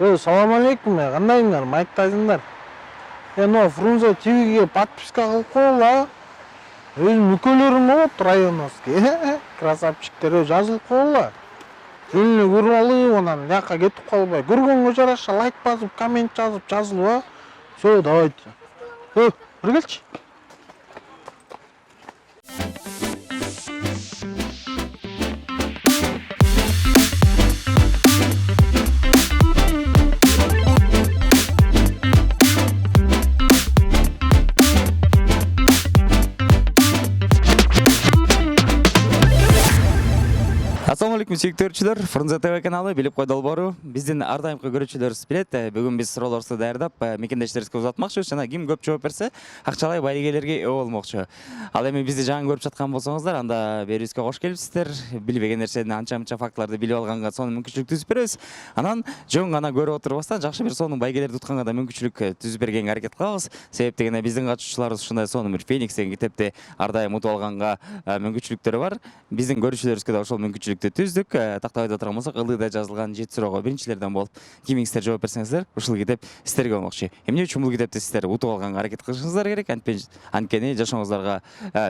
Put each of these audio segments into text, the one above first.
Салам алейкум, кандайсыңар, Майк Тайсондар. Мына Фрунзе ТВге подписка кылып коела. Өзүм мүкөлөрүм болот районовский. Красавчиктер жазылып коела. Жөнүнө көрүп алып, анан жака кетип калбай. Көргөнгө жараша лайк басып, коммент жазып, жазылып. Все, давайте. Бир келчи. Assalamu alaikum сүйүктөрчүлөр, Фрунзе ТВ каналы билип кой долбоору. Биздин ар дайымкы көрүүчүлөрүбүз билет. Бүгүн биз суроолорубузду даярдап, мекендештерибизге узатмакчыбыз жана ким көп жооп берсе, акчалай байрегелерге ээ болмокчу. Ал эми бизди жаңы көрүп жаткан болсоңуздар, анда берүүбүзгө кош келипсиздер. Билбеген нерсени, анча-мынча фактыларды билип алганга сонун мүмкүнчүлүк түзүп беребиз. Анан жөн гана көрүп отурбастан, жакшы бир сонун байгелерди утканга да мүмкүнчүлүк түзүп бергенге аракет кылабыз. Себеп дегенде биздин катышуучуларыбыз ушундай сонун бир Феникс деген китепти ар дайым утуп алганга мүмкүнчүлүктөрү бар. Биздин көрүүчүлөрүбүзгө да ошол мүмкүнчүлүктү түздүк. Тактабайда отурган болсок, ылдыйда жазылган 7 суроого биринчилерден болуп кимиңиздер жооп берсеңиздер, ушул китеп сиздерге болмокчу. Эмне үчүн бул китепти сиздер утуп алганга аракет кылышыңыздар керек? Анткени жашооңуздарга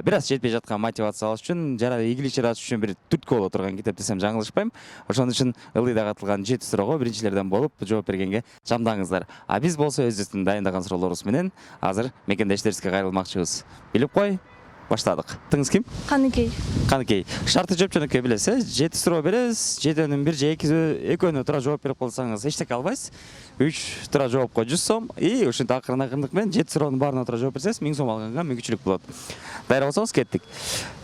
бир аз жетпей жаткан мотивация алыш үчүн, жана ийгилик иш ач үчүн бир түрткү боло турган китеп десем жаңылышпайм. Ошон үчүн ылдыйда катылган 7 суроого биринчилерден болуп жооп бергенге жамдаңыздар. А биз болсо өзүбүздүн дайындаган суроолорубуз менен азыр мекендештерибизге кайрылмакчыбыз. Билип кой. Баштадык. Тыңыз ким? Каныкей. Каныкей. Шарты жөпчөнөккө билесиз. 7 суроо беребиз. 7өнүн 1 же 2өөнө туура жооп берип калсаңыз эчтеке албайсыз. 3 туура жоопко 100 сом. И ушинтип акырын-акырындык менен 7 суроонун баарына туура жооп берсеңиз 1000 сом алганга мүмкүнчүлүк болот. Даяр болсоңуз кеттик.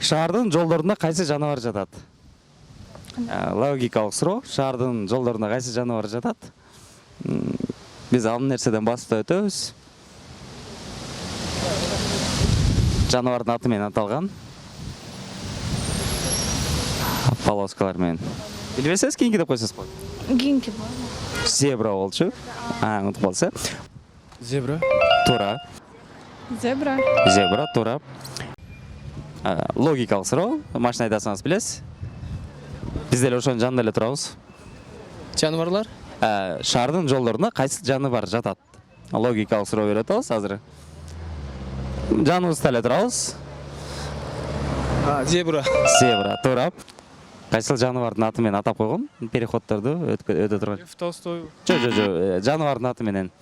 Шаардын жолдорунда кайсы жаныбар жатат? Логикалык суроо. Шаардын жолдорунда кайсы жаныбар жатат? Биз ал нерседен басып өтөбүз. Жаныбардын аты менен аталган. Полоскалар менен. Билбесеңиз кийинки деп койсоңуз болот. Кийинки бар. Зебра болчу. Унутуп калса. Зебра. Туура. Зебра. Зебра, туура. Логикалык суроо. Машина айдасаңыз билесиз. Биз деле ошонун жанында эле турабыз. Жаныбарлар. Шаардын жолдорунда кайсы жаныбар жатат? Логикалык суроо берип атабыз азыр. Жаныбызда эле турабыз. Зебра. Зебра, туура. Кайсыл жаныбардын аты менен атап койгон переходдорду өтө турган? Толстой. Жок, жаныбардын аты менен.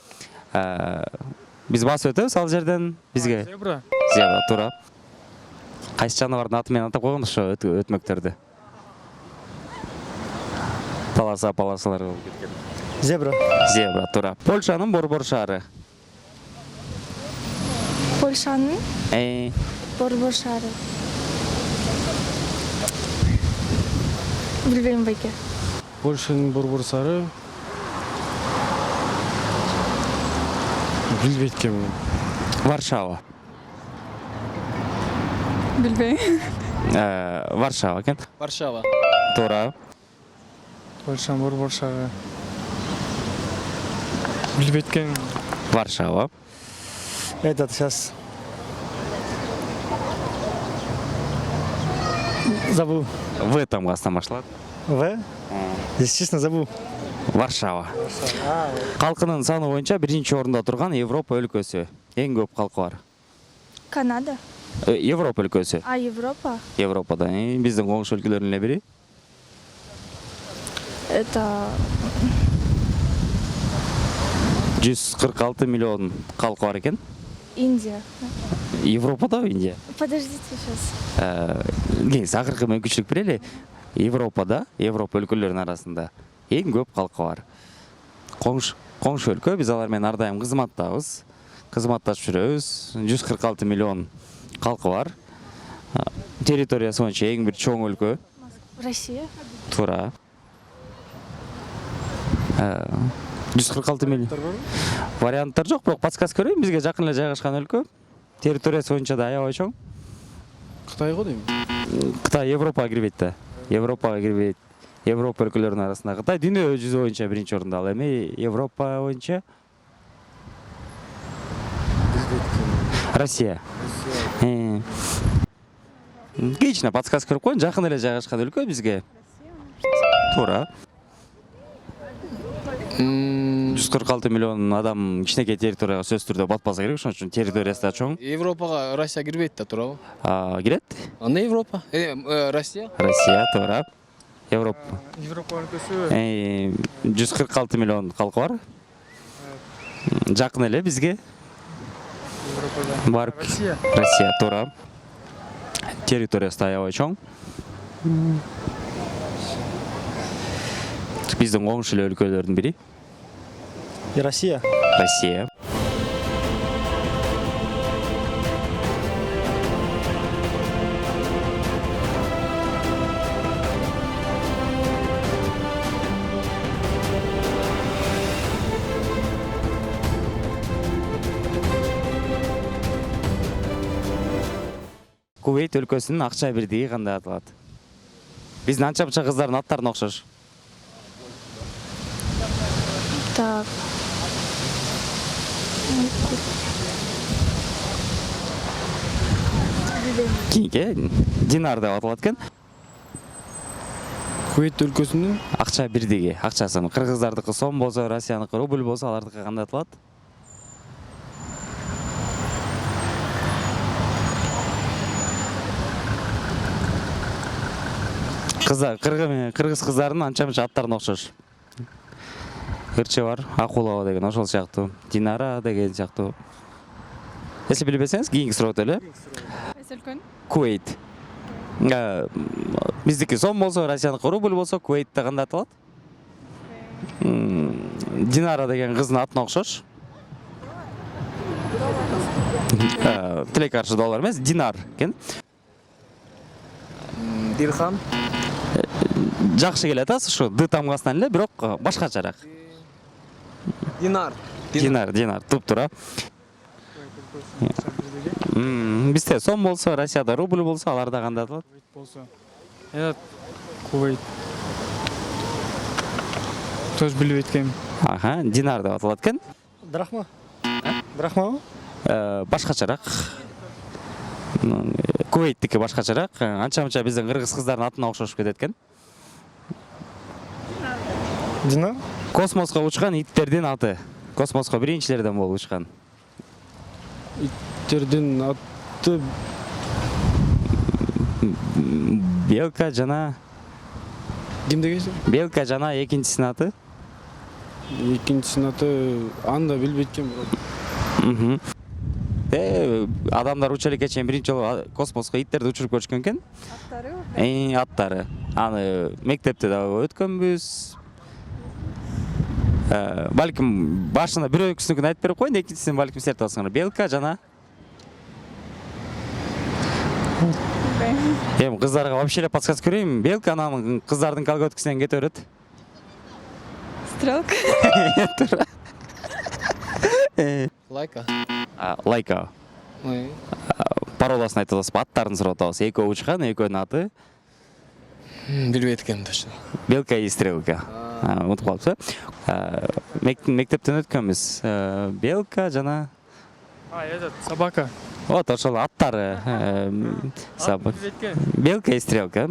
Биз басып өтөбүз ал жерден бизге. Зебра. Зебра, туура. Кайсы жаныбардын аты менен атап койгон ошо өтмөктөрдү? Полосалар болуп кеткен. Зебра. Зебра, туура. Польшанын Борбор шаары. Польшанын Борбор шаары. Билбейм байке. Польшанын Борбор шаары. Билбейт экенмин. Варшава. Билбейм. Варшава экен. Варшава. Туура. Польшанын Борбор шаары. Билбейт экенмин. Варшава. Этот сейчас забыл. В там кастан башталат. В? Если честно, забыл. Варшава. Калкынын саны боюнча биринчи орунда турган Европа өлкөсү. Эң көп калкы бар. Канада. Европа өлкөсү. Европа? Европада. Биздин коңшу өлкөлөрдүн эле бири. Это 146 миллион калкы бар экен. Индия. Европада Индия. Подождите сейчас. Кеңиз акыркы мүмкүнчүлүк берели. Европада, Европа өлкөлөрүнүн арасында эң көп калкы бар. Коңшу өлкө, биз алар менен ар дайым кызматтабыз. Кызматташып жүрөбүз. 146 миллион калкы бар. Территориясы боюнча эң бир чоң өлкө. Россия? Туура. 146 миллион. Варианттар жок, бирок подсказка берейин. Бизге жакын эле жайгашкан өлкө. Территориясы боюнча да аябай чоң. Кытай го дейм. Кытай Европага кирбейт да. Европага кирбейт. Европа өлкөлөрүнүн арасында Кытай дүйнө жүзү боюнча биринчи орунда. Ал эми Европа боюнча Россия. Кичине подсказка берип коеюн. Жакын эле жайгашкан өлкө бизге. Туура. 146 миллион адам кичинекей территорияга сөзсүз түрдө батпаса керек, ошон үчүн территориясы да чоң. Европага Россия кирбейт да туурабы? Кирет? Анда Европа. Россия. Россия, туура. Европа. Европа өлкөсү 146 миллион халкы бар. Жакын эле бизге. Европада. Бар. Россия. Россия, туура. Территориясы да аябай чоң. Биздин коңшу эле өлкөлөрдүн бири. Россия. Россия. Кувейт өлкөсүнүн акча бирдиги кандай аталат? Биздин анча мынча кыздардын аттарына окшош. Так. Кийинки динар деп аталат экен. Кувейт өлкөсүнүн Акча бирдиги, акчасы. Кыргыздардыкы сом болсо, Россияныкы рубль болсо, алардыкы кандай аталат? Кыргыз кыздарынын анча мынча аттарына окшош. Кырчы бар, Акулова деген ошол сыяктуу, Динара деген сыяктуу. Эсип билбесеңиз, кийинки суроодо эле. Кайсы өлкөнүн? Кувейт. Биздики сом болсо, Россияныкы рубль болсо, Кувейтте кандай аталат? Динара деген кыздын атына окшош. Тилек каршы доллар эмес, динар экен. Дирхам. Жакшы келет ушу д тамгасынан эле, бирок башкачараак. Динар. Динар, туп-туура. Бизде сом болсо, Россияда рубль болсо, аларда кандай аталат? Кувейт болсо. Кувейт. Тоже билбейт экенмин. Динар деп аталат экен. Драхма. Драхма? Башкачараак. Кувейттики башкачараак. Анча-мынча биздин кыргыз кыздардын атына окшошуп кетет экен. Динар? Космоско учкан иттердин аты. Космоско биринчилерден болуп учкан. Иттердин аты Белка жана ким дегенсиз? Белка жана экинчисинин аты. Экинчисинин аты анда билбейт экенмин. Адамдар учелекке чейин биринчи жолу космоско иттерди учуруп көрүшкөн экен. Аттары? Аттары. Аны мектепте да өткөнбүз. Балким башында бирөөкүсүнүкүн айтып берип коеюн, экинчисин балким силер табасыңар. Белка жана кыздарга вообще эле подсказка берейин. Белка анан кыздардын колготкасынан кете берет. Стрелка? Лайка. Лайка. Пароласын айтып атасызбы, аттарын сурап атабыз. Экөө учкан, экөөнүн аты. Билбейт экенмин точно. Белка и стрелка. Унутуп калыпсыз. Мектептен өткөнбүз. Белка жана собака. вот ошол аттары. Белка и стрелка.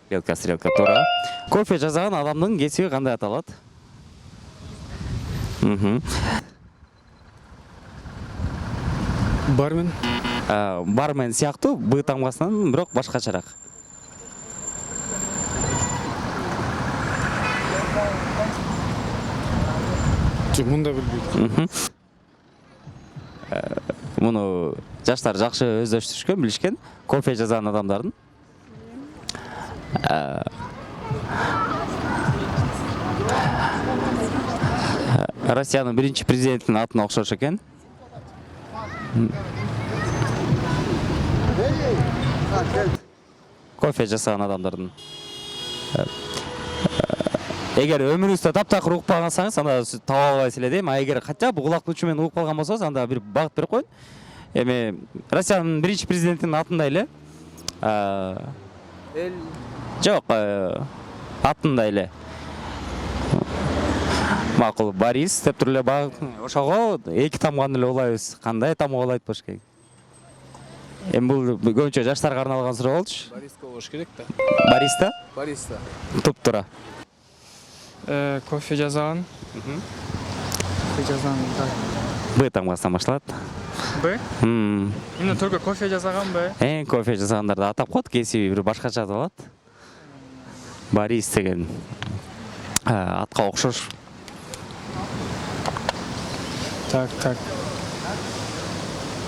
Белка, стрелка, туура. Кофе жасаган адамдын кесиби кандай аталат? Бармен. Бармен сыяктуу, Б тамгасынан бирок башкачараак. Мында билбейт. Муну жаштар жакшы өздөштүрүшкөн, билишкен. Кофе жасаган адамдардын. Россиянын биринчи президентинин атына окшош экен. Кофе жасаган адамдардын. Эгер өмүрүңүздө таптакыр угуп калсаңыз, анда таба албайсыз эле дейм. Эгер хотя бы кулак учу менен угуп калган болсоңуз, анда бир багыт берип коюн. Эми Россиянын биринчи президентинин атында эле жок, атында эле. Макул, Борис деп туруп эле ошого эки тамганы эле улайбыз. Кандай тамга улайт болуш керек? Эми бул көбүнчө жаштарга арналган суроо болчу. Бориска болуш керек да. Бориста? Бориста. Туп-туура. Кофе жасаган. кофе жазганда. Б тамгасынан башталат. Б? Именно только кофе жасаган Б? Кофе жасагандарды атап коет, кесиби бир башкача аталат. Борис деген атка окшош. Так.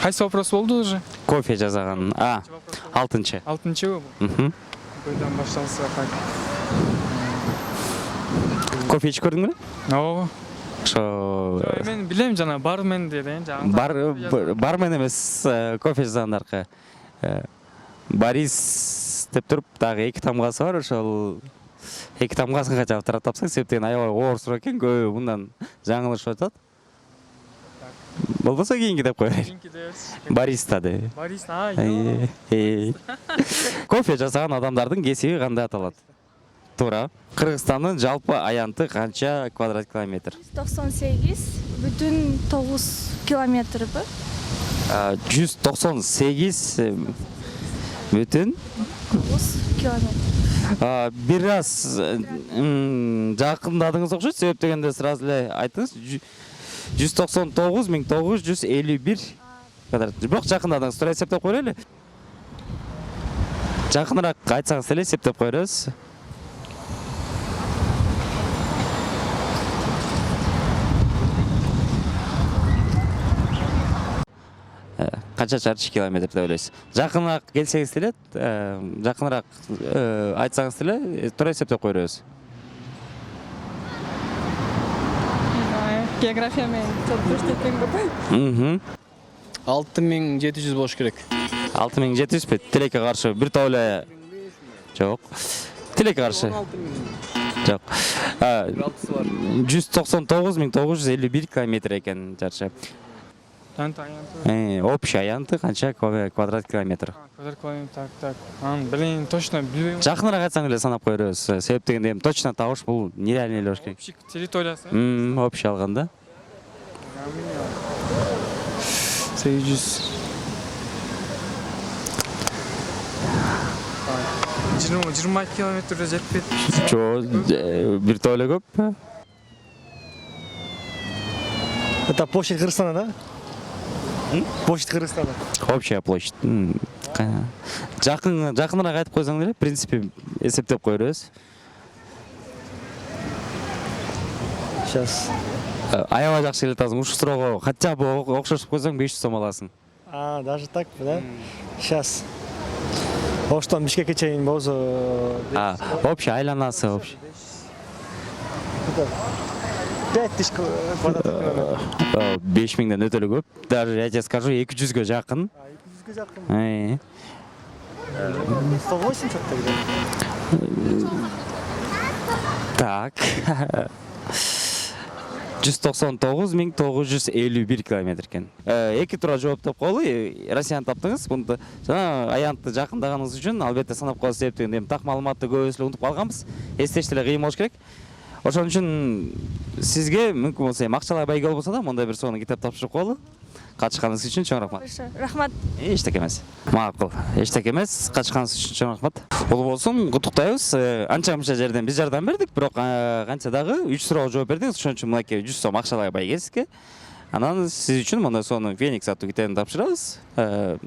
Кайсы вопрос болду уже? Кофе жасаган. Алтынчы. Алтынчыбы бул? Бдан башталса так. Кофе ичип көрдүңбү? Ооба. Ошо Мен билем жана бармен деген жаңы. бармен эмес, кофе жасагандаркы. Борис деп туруп дагы 2 тамгасы бар, ошол 2 тамгасынга жаап тапсаң, себептен аябай оор суроо экен, көбү мындан жаңылышып атат. Болбосо кийинки деп коелу. Бариста деп. Бариста, Кофе жасаган адамдардын кесиби кандай аталат? Туура. Кыргызстандын жалпы аянты канча квадрат километр? 98,9 километрбы? 198 бүтүн 9 километр. Бир аз жакындадыңыз окшойт, себеп дегенде сразу эле айтыңыз. 199,951 квадрат. Бирок жакындадыңыз, туура эсептеп коелу. Жакыныраак айтсаңыз эле эсептеп коебуз. Канча чарчы километр деп ойлойсуз? Жакыныраак келсеңиз деле, жакыныраак айтсаңыз деле, туура эсептеп коебуз. География мен чоң көп. 6700 болуш керек. 6700 бе? Тилекке каршы бир топ эле жок. Тилекке каршы. Жок. 199,951 километр экен чарчы. Общий аянты канча квадрат километр? Квадрат километр, так. Блин, точно билбейм. Жакыныраак айтсаң эле санап коебуз. Себеп дегенде точно табыш бул нереальный эле болуш керек. Общий территориясы. Общий алганда. 800. 20 километрге жетпейт. Жок, бир топ эле көп. Это площадь Кыргызстана, да? Площадь Кыргызстана. Общая площадь. Жакыныраак айтып койсоң деле, в принципе, эсептеп коебуз. Сейчас. Аябай жакшы келе атасың. Ушул суроого хотя бы окшошуп койсоң 500 сом аласың. Даже так, да? Сейчас. Оштан Бишкекке чейин болсо. Общий айланасы общий. 5000 квадратный километр. 5000ден өтө эле көп. Даже я тебе скажу 200ге жакын. 200ге жакын. 180 тогда. Так. 199,951 километр экен. Эки туура жооп деп коелу. Россияны таптыңыз. Мында жана аянтты жакындаганыңыз үчүн албетте санап коебуз, себеп дегенде так маалыматты көбүбүз эле унутуп калганбыз. Эстеш деле кыйын болуш керек. Ошон үчүн сизге мүмкүн болсо акчалай байге болбосо да мындай бир сонун китеп тапшырып коелу. Катышканыңыз үчүн чоң рахмат. Рахмат. Эчтеке эмес. Макул. Эчтеке эмес. Катышканыңыз үчүн чоң рахмат. Бул болсун, куттуктайбыз. Анча-мынча жерден биз жардам бердик, бирок канча дагы 3 суроого жооп бердиңиз. Ошон үчүн мынакей 100 сом акчалай байге сизге. Анан сиз үчүн мындай сонун Феникс аттуу китебин тапшырабыз.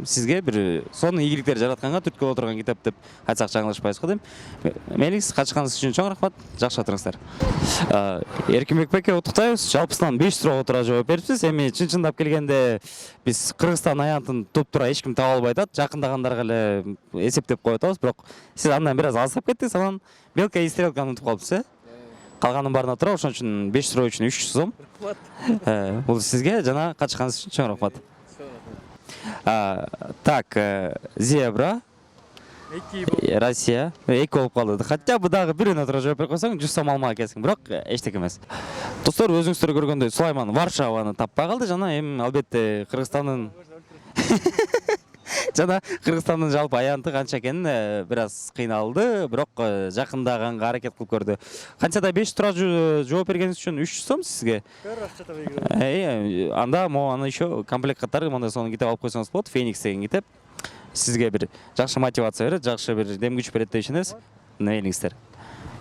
Сизге бир сонун ийгиликтер жаратканга түрткү боло турган китеп деп айтсак жаңылышпайбыз го дейм. Мелиңиз катышканыңыз үчүн чоң рахмат. Жакшы отуруңуздар. Эркинбек беке куттуктайбыз. Жалпысынан 5 суроого туура жооп берипсиз. Эми чын-чындап келгенде биз Кыргызстан аянтын туп-туура эч ким таба албай атат. Жакындагандарга эле эсептеп коюп атабыз, бирок сиз андан бир аз алыстап кеттиңиз. Анан белка и стрелканы унутуп калыпсыз, Калганын баарына туура, ошон үчүн 5 суроо үчүн 300 сом. Бул сизге жана катышканыңыз үчүн чоң рахмат. Так, Зебра. Россия. Эки болуп калды. Хотя бы дагы биринө туура жооп берип койсоң 100 сом алмак экенсиң, бирок эчтеке эмес. Достор, өзүңүздөр көргөндөй Сулайман Варшаваны таппай калды жана эми албетте Кыргызстандын жана Кыргызстандын жалпы аянты канча экенин бир аз кыйналды, бирок жакындаганга аракет кылып көрдү. Канчада 5 туура жооп бергениңиз үчүн 300 сом сизге. Анда аны еще комплект катары мындай сонун китеп алып койсоңуз болот. Феникс деген китеп сизге бир жакшы мотивация берет, жакшы бир дем күч берет деп ишенебиз. Мелиңиздер.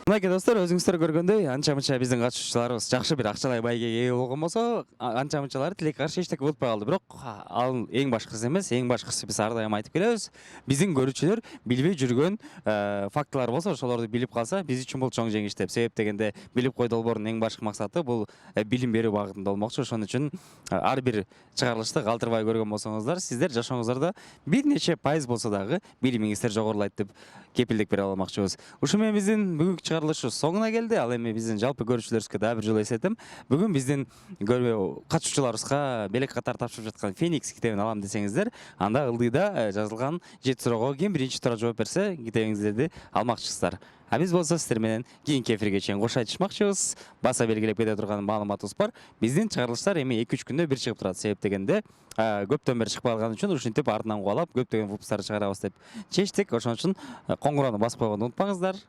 Мынакей достор, өзүңүздөр көргөндөй анча-мынча биздин катышуучуларыбыз жакшы бир акчалай байгеге ээ болгон болсо, анча-мынчалары тилекке каршы эчтеке болбой калды. Бирок ал эң башкысы эмес, эң башкысы биз ар дайым айтып келебиз. Биздин көрүүчүлөр билбей жүргөн фактылар болсо, ошолорду билип калса, биз үчүн бул чоң жеңиш деп. Себеп дегенде, билип кой долбоорунун эң башкы максаты бул билим берүү багытында болмокчу. Ошон үчүн ар бир чыгарылышты калтырбай көргөн болсоңуздар, сиздер жашооңуздарда бир нече пайыз болсо дагы билимиңиздер жогорулайт деп кепилдик бере алмакчыбыз. Ушу менен биздин бүгүнкү чыгарылыш соңуна келди. Ал эми биздин жалпы көрүүчүлөрүбүзгө дагы бир жолу эсетем. Бүгүн биздин катышуучуларыбызга белек катары тапшырып жаткан Феникс китебин алам десеңиздер, анда ылдыйда жазылган 7 суроого ким биринчи туура жооп берсе, китебиңиздерди алмакчысыздар. А биз болсо сиздер менен кийинки эфирге чейин кош айтышмакчыбыз. Баса белгилеп кете турган маалыматыбыз бар. Биздин чыгарылыштар эми 2-3 күндө бир чыгып турат. Себеп дегенде, көптөн бери чыгып калган үчүн ушинтип артынан кубалап көптөгөн выпустарды чыгарабыз деп чечтик. Ошон үчүн коңгуроону басып койгонду унутпаңыздар.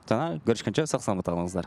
Жана көрүшкөнчө сак саламатта калыңыздар.